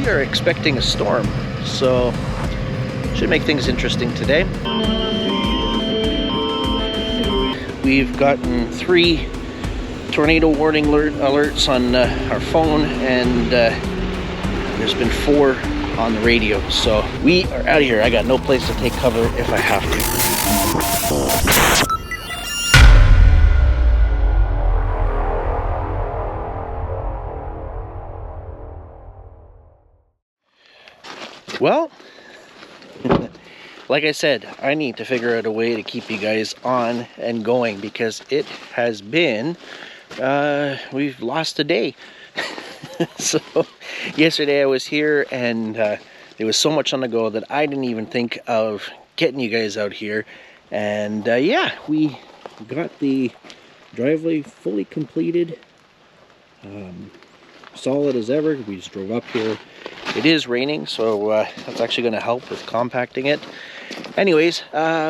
we are expecting a storm, so should make things interesting today. We've gotten 3 tornado warning alerts on our phone, and there's been 4 on the radio, so we are out of here. I got no place to take cover if I have to. Well, like I said, I need to figure out a way to keep you guys on and going, because it has been, we've lost a day. So yesterday I was here, and there was so much on the go that I didn't even think of getting you guys out here. And yeah, we got the driveway fully completed, solid as ever. We just drove up here. It is raining, so that's actually going to help with compacting it. Anyways,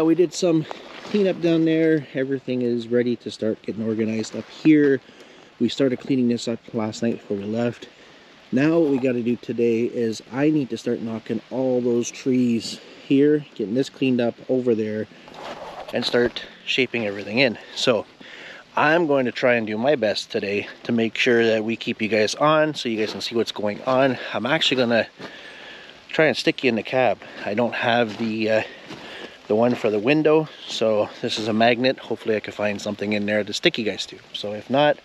we did some cleanup down there. Everything is ready to start getting organized up here. We started cleaning this up last night before we left. Now what we got to do today is I need to start knocking all those trees here, getting this cleaned up over there, and start shaping everything in. So I'm going to try and do my best today to make sure that we keep you guys on so you guys can see what's going on. I'm actually going to try and stick you in the cab. I don't have the one for the window, so this is a magnet. Hopefully I can find something in there to stick you guys to. So if not,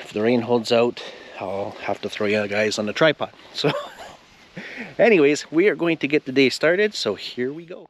if the rain holds out, I'll have to throw you guys on the tripod. So anyways, we are going to get the day started, so here we go.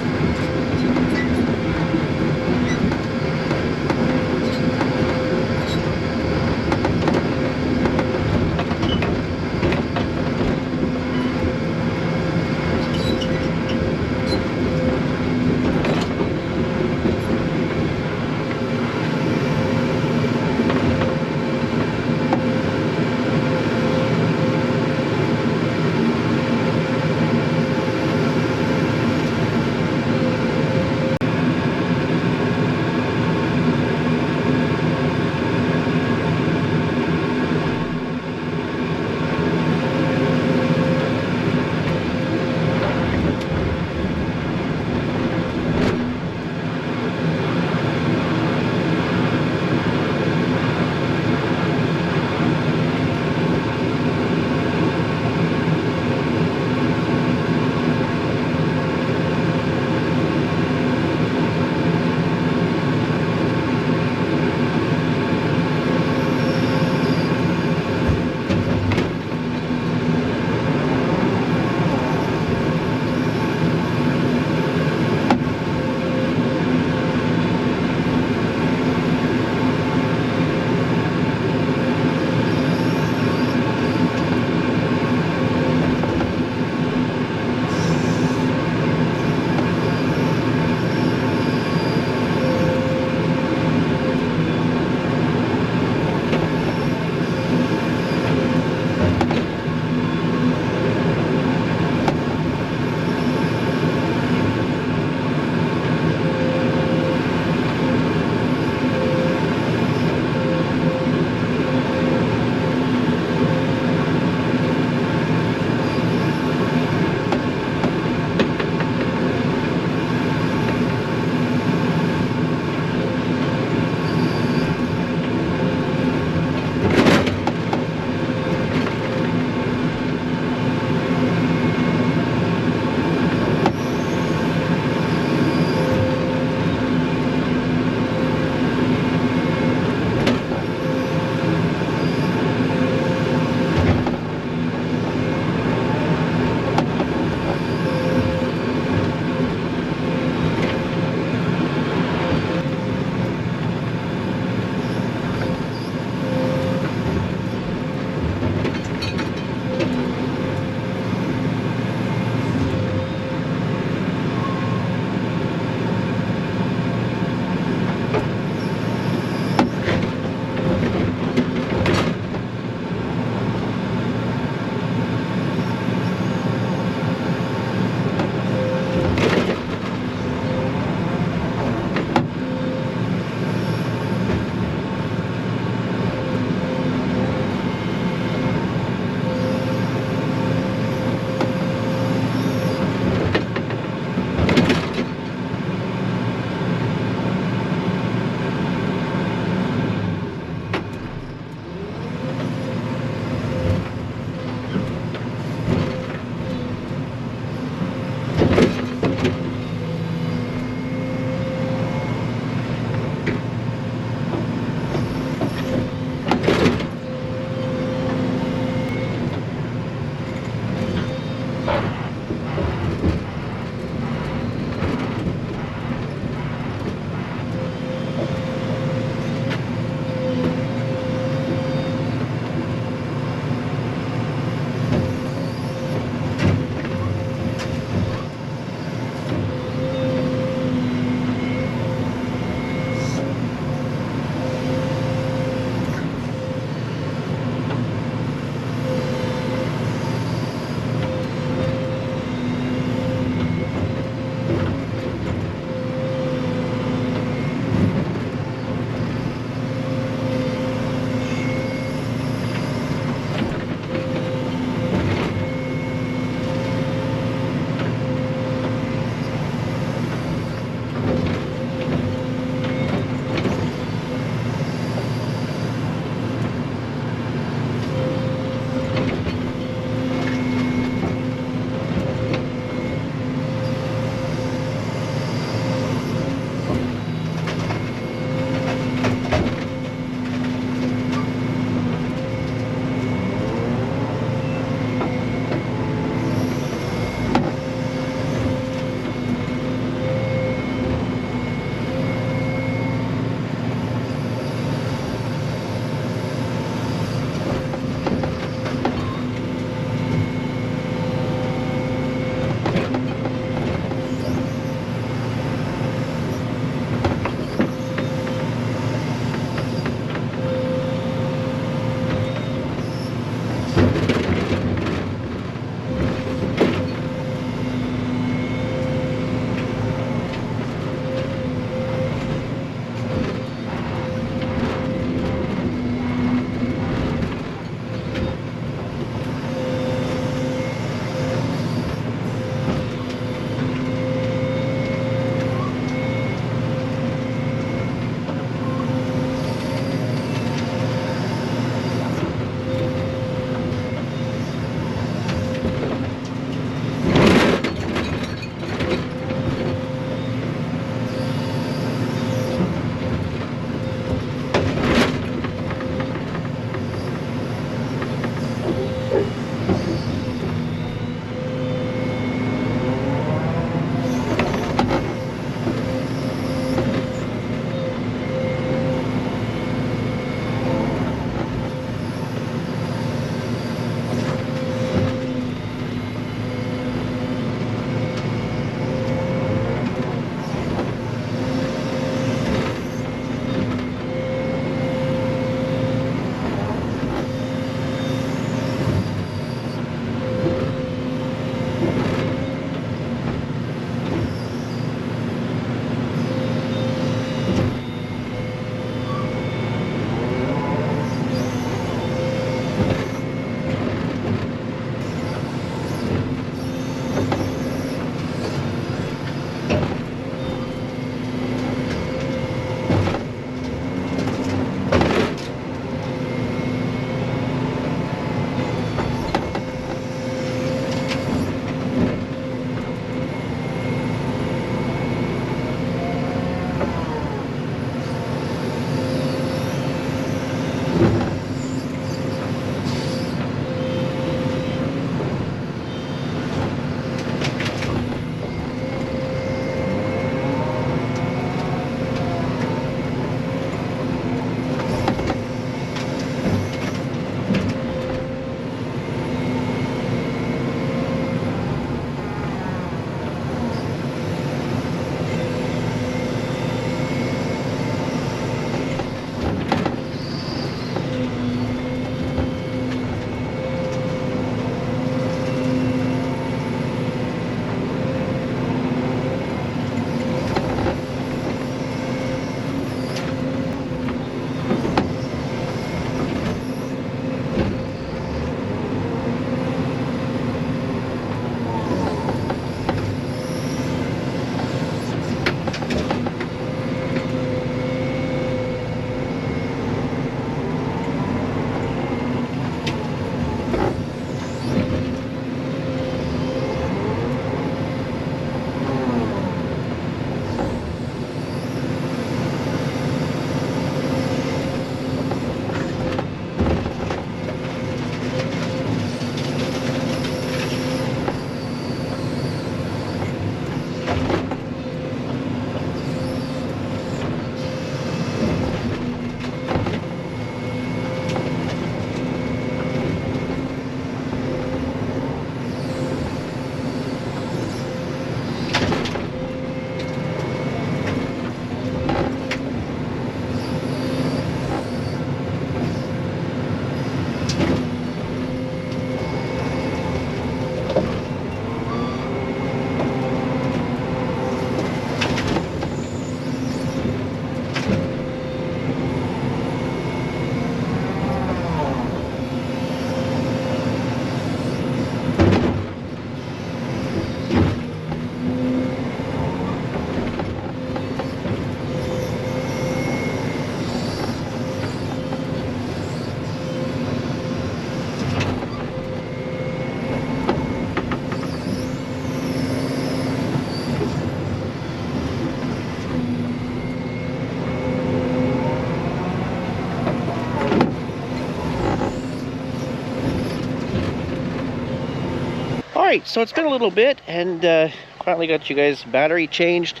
Alright, so it's been a little bit, and finally got you guys battery changed,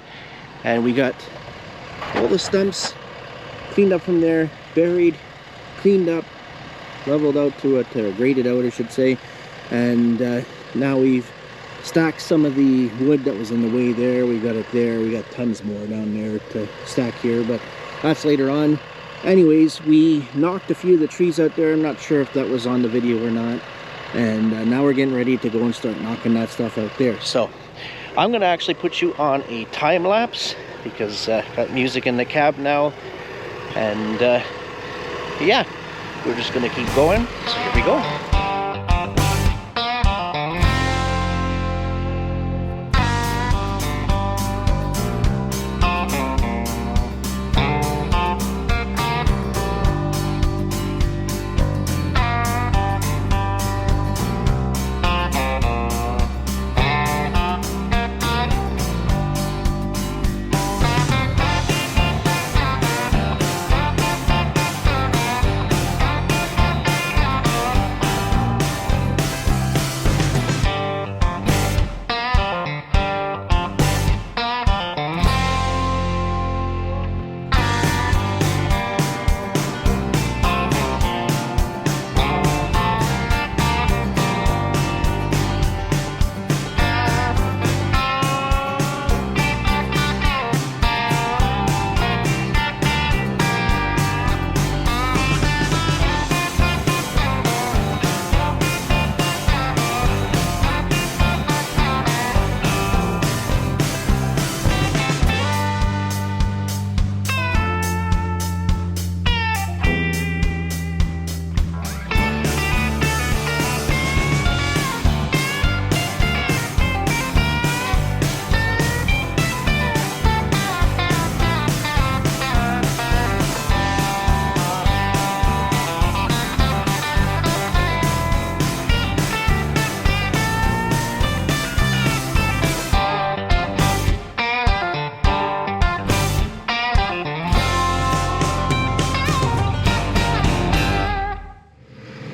and we got all the stumps cleaned up from there, buried, cleaned up, leveled out to it, or graded out I should say, and now we've stacked some of the wood that was in the way there. We got it there, we got tons more down there to stack here, but that's later on. Anyways, we knocked a few of the trees out there. I'm not sure if that was on the video or not, and now we're getting ready to go and start knocking that stuff out there. So I'm gonna actually put you on a time lapse because got music in the cab now, and yeah, we're just gonna keep going. So here we go.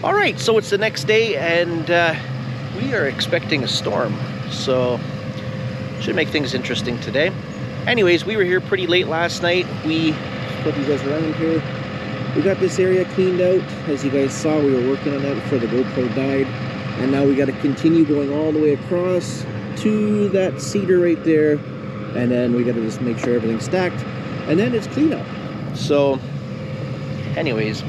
Alright, so it's the next day, and we are expecting a storm, so should make things interesting today. Anyways, we were here pretty late last night. We put you guys around here. We got this area cleaned out. As you guys saw, we were working on that before the GoPro died, and now we got to continue going all the way across to that cedar right there, and then we got to just make sure everything's stacked, and then it's clean up. So anyways,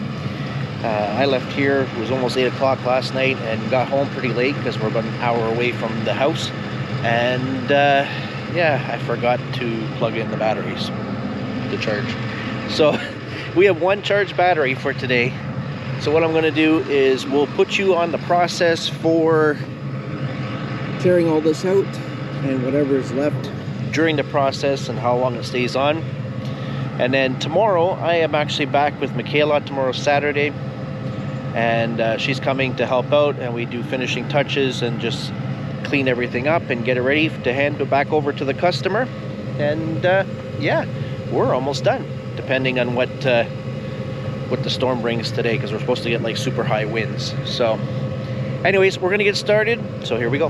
I left here, it was almost 8 o'clock last night, and got home pretty late because we're about an hour away from the house. And yeah, I forgot to plug in the batteries to charge. So we have one charged battery for today. So what I'm going to do is we'll put you on the process for clearing all this out and whatever is left during the process and how long it stays on. And then tomorrow, I am actually back with Michaela. Tomorrow's Saturday, and she's coming to help out, and we do finishing touches and just clean everything up and get it ready to hand it back over to the customer. And yeah, we're almost done, depending on what the storm brings today, because we're supposed to get like super high winds. So anyways, we're gonna get started, so here we go.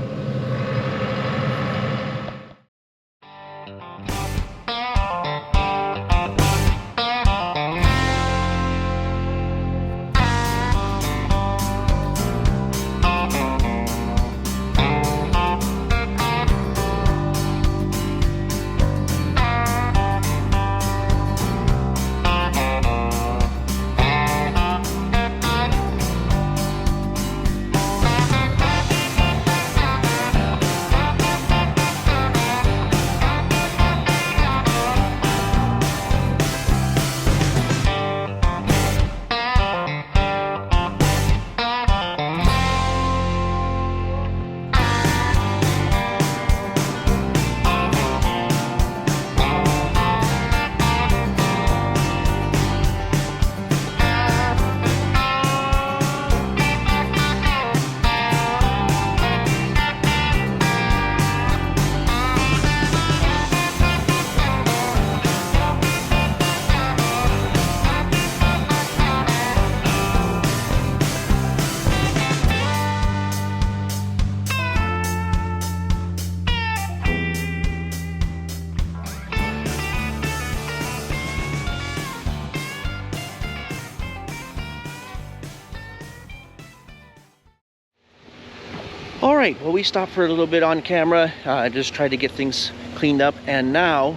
All right, well, we stopped for a little bit on camera. Just tried to get things cleaned up, and now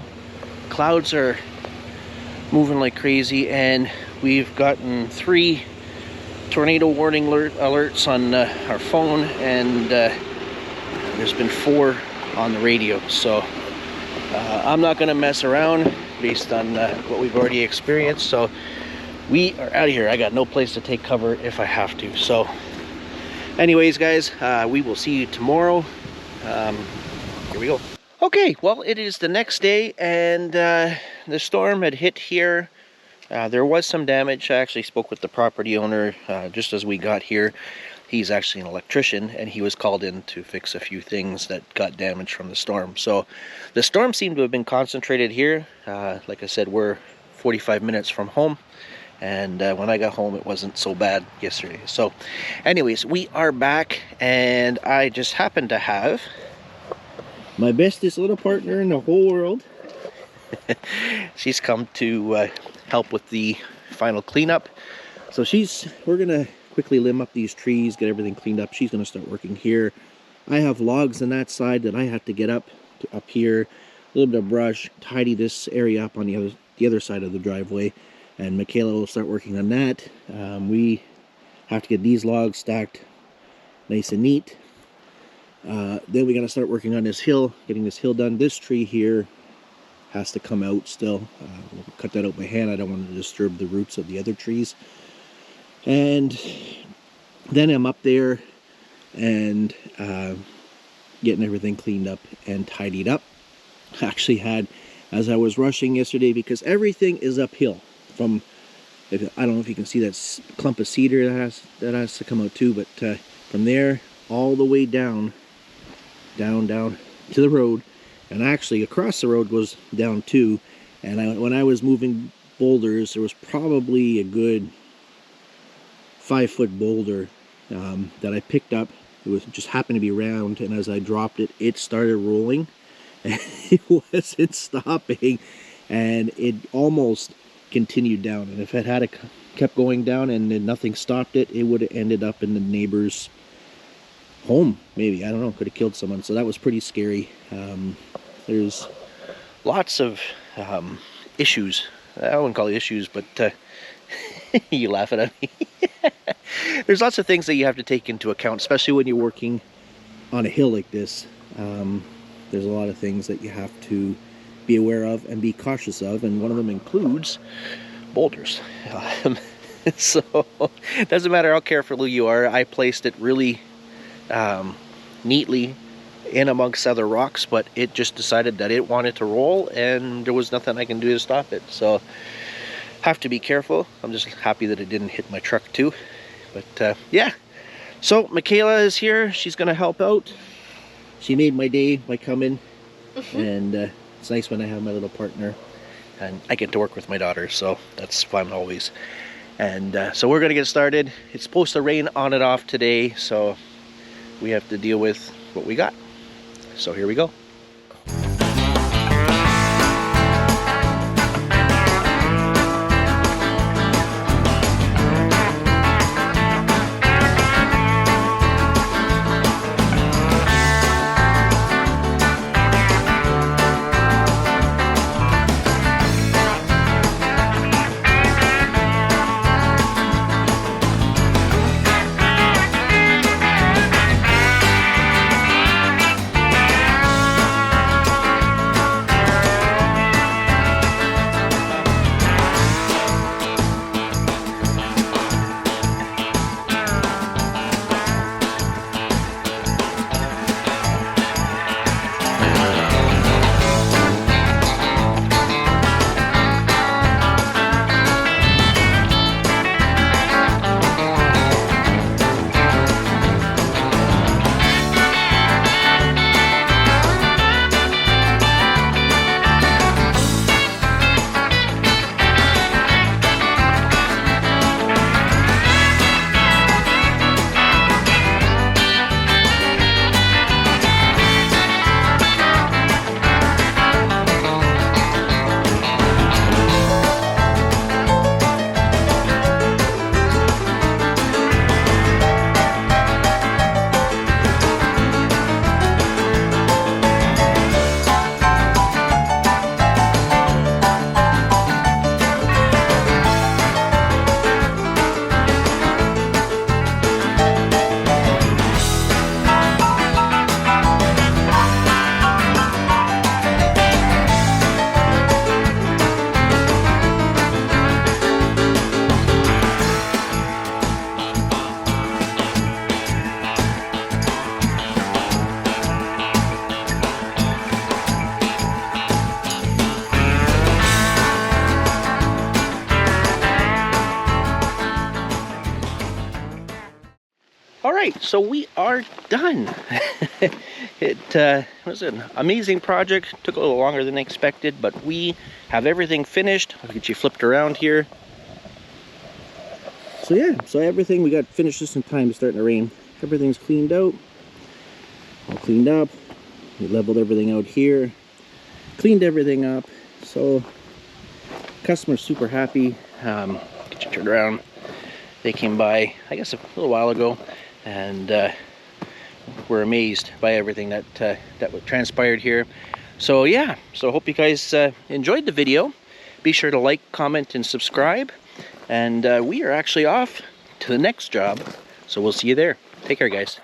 clouds are moving like crazy, and we've gotten 3 tornado warning alerts on our phone, and there's been 4 on the radio. So I'm not gonna mess around based on what we've already experienced. So we are out of here. I got no place to take cover if I have to. So anyways, guys, we will see you tomorrow. Here we go. Okay, well, it is the next day, and the storm had hit here. There was some damage. I actually spoke with the property owner just as we got here. He's actually an electrician, and he was called in to fix a few things that got damaged from the storm. So the storm seemed to have been concentrated here. Like I said, we're 45 minutes from home, and when I got home, it wasn't so bad yesterday. So anyways, we are back, and I just happened to have my bestest little partner in the whole world. She's come to help with the final cleanup. So we're gonna quickly limb up these trees, get everything cleaned up. She's gonna start working here. I have logs on that side that I have to get up here, a little bit of brush, tidy this area up on the other side of the driveway, and Michaela will start working on that. We have to get these logs stacked nice and neat. Then we gotta start working on this hill, getting this hill done. This tree here has to come out still. We'll cut that out by hand. I don't want to disturb the roots of the other trees. And then I'm up there and getting everything cleaned up and tidied up. I actually had, as I was rushing yesterday, because everything is uphill from, I don't know if you can see that clump of cedar that has to come out too, but from there all the way down to the road, and actually across the road goes down too. And when I was moving boulders, there was probably a good 5-foot boulder that I picked up. It was just happened to be round, and as I dropped it, it started rolling, and it wasn't stopping, and it almost continued down. And if it had kept going down and then nothing stopped it, it would have ended up in the neighbor's home, maybe. I don't know, could have killed someone. So that was pretty scary. There's lots of issues. I wouldn't call it issues, but you laughing at me. There's lots of things that you have to take into account, especially when you're working on a hill like this. There's a lot of things that you have to be aware of and be cautious of, and one of them includes boulders. So it doesn't matter how careful you are. I placed it really neatly in amongst other rocks, but it just decided that it wanted to roll, and there was nothing I can do to stop it. So have to be careful. I'm just happy that it didn't hit my truck too. But yeah, so Michaela is here. She's gonna help out. She made my day by coming. And it's nice when I have my little partner, and I get to work with my daughter, so that's fun always. And so we're gonna get started. It's supposed to rain on and off today, so we have to deal with what we got. So here we go. right, so we are done. It was an amazing project. Took a little longer than expected, but we have everything finished. I'll get you flipped around here. So yeah, so everything, we got finished just in time. It's starting to rain. Everything's cleaned out, all cleaned up. We leveled everything out here, cleaned everything up. So customer's super happy. Get you turned around. They came by, I guess, a little while ago, and were amazed by everything that transpired here. So yeah, so hope you guys enjoyed the video. Be sure to like, comment, and subscribe. And we are actually off to the next job, so we'll see you there. Take care, guys.